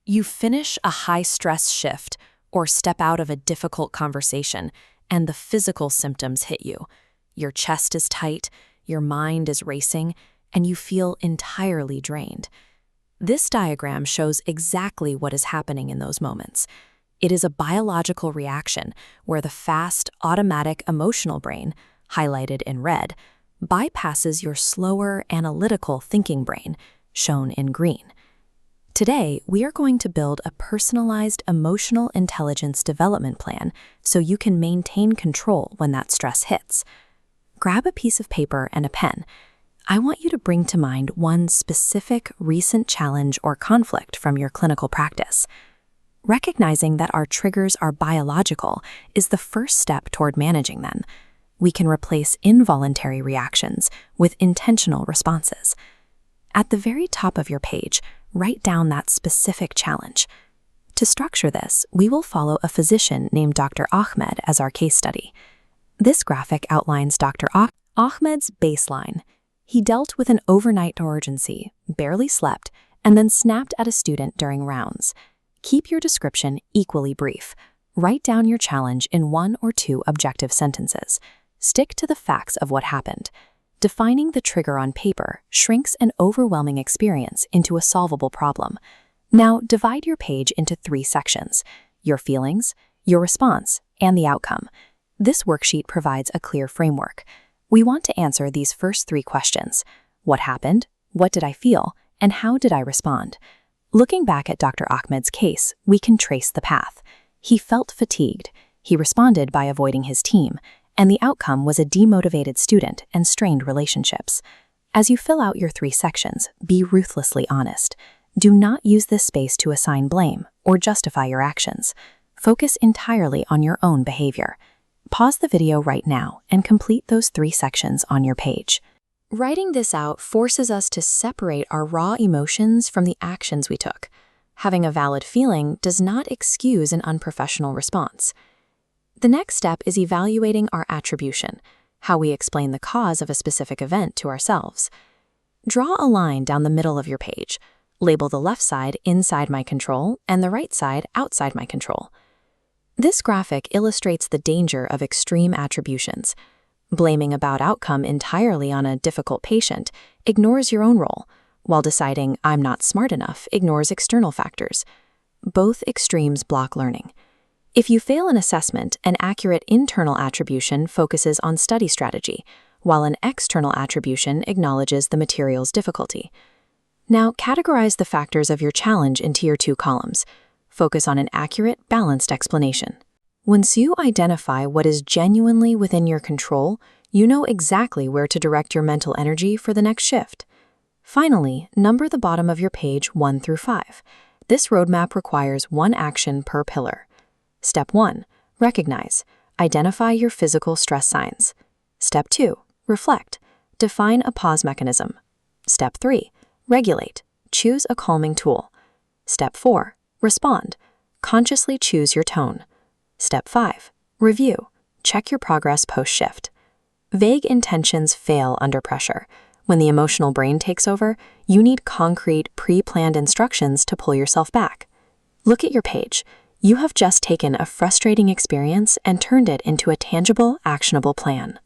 You finish a high-stress shift or step out of a difficult conversation, and the physical symptoms hit you. Your chest is tight, your mind is racing, and you feel entirely drained. This diagram shows exactly what is happening in those moments. It is a biological reaction where the fast, automatic emotional brain, highlighted in red, bypasses your slower, analytical thinking brain, shown in green. Today, we are going to build a personalized emotional intelligence development plan so you can maintain control when that stress hits. Grab a piece of paper and a pen. I want you to bring to mind one specific recent challenge or conflict from your clinical practice. Recognizing that our triggers are biological is the first step toward managing them. We can replace involuntary reactions with intentional responses. At the very top of your page, write down that specific challenge. To structure this, we will follow a physician named Dr. Ahmed as our case study. This graphic outlines Dr. Ahmed's baseline. He dealt with an overnight emergency, barely slept, and then snapped at a student during rounds. Keep your description equally brief. Write down your challenge in 1 or 2 objective sentences. Stick to the facts of what happened. Defining the trigger on paper shrinks an overwhelming experience into a solvable problem. Now, divide your page into 3 sections: your feelings, your response, and the outcome. This worksheet provides a clear framework. We want to answer these first 3 questions. What happened? What did I feel? And how did I respond? Looking back at Dr. Ahmed's case, we can trace the path. He felt fatigued. He responded by avoiding his team, and the outcome was a demotivated student and strained relationships. As you fill out your 3 sections, be ruthlessly honest. Do not use this space to assign blame or justify your actions. Focus entirely on your own behavior. Pause the video right now and complete those 3 sections on your page. Writing this out forces us to separate our raw emotions from the actions we took. Having a valid feeling does not excuse an unprofessional response. The next step is evaluating our attribution, how we explain the cause of a specific event to ourselves. Draw a line down the middle of your page. Label the left side inside my control and the right side outside my control. This graphic illustrates the danger of extreme attributions. Blaming a bad outcome entirely on a difficult patient ignores your own role, while deciding I'm not smart enough ignores external factors. Both extremes block learning. If you fail an assessment, an accurate internal attribution focuses on study strategy, while an external attribution acknowledges the material's difficulty. Now, categorize the factors of your challenge into your 2 columns. Focus on an accurate, balanced explanation. Once you identify what is genuinely within your control, you know exactly where to direct your mental energy for the next shift. Finally, number the bottom of your page 1 through 5. This roadmap requires 1 action per pillar. Step 1. Recognize. Identify your physical stress signs. Step 2. Reflect. Define a pause mechanism. Step 3. Regulate. Choose a calming tool. Step 4. Respond. Consciously choose your tone. Step 5. Review. Check your progress post-shift. Vague intentions fail under pressure. When the emotional brain takes over, you need concrete, pre-planned instructions to pull yourself back. Look at your page. You have just taken a frustrating experience and turned it into a tangible, actionable plan.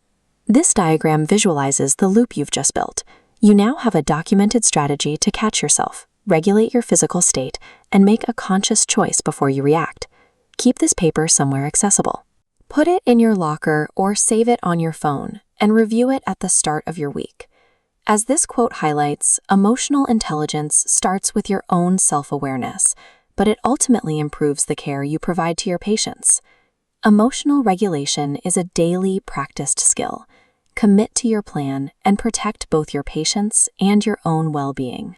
This diagram visualizes the loop you've just built. You now have a documented strategy to catch yourself, regulate your physical state, and make a conscious choice before you react. Keep this paper somewhere accessible. Put it in your locker or save it on your phone and review it at the start of your week. As this quote highlights, emotional intelligence starts with your own self-awareness, but it ultimately improves the care you provide to your patients. Emotional regulation is a daily practiced skill. Commit to your plan and protect both your patients and your own well-being.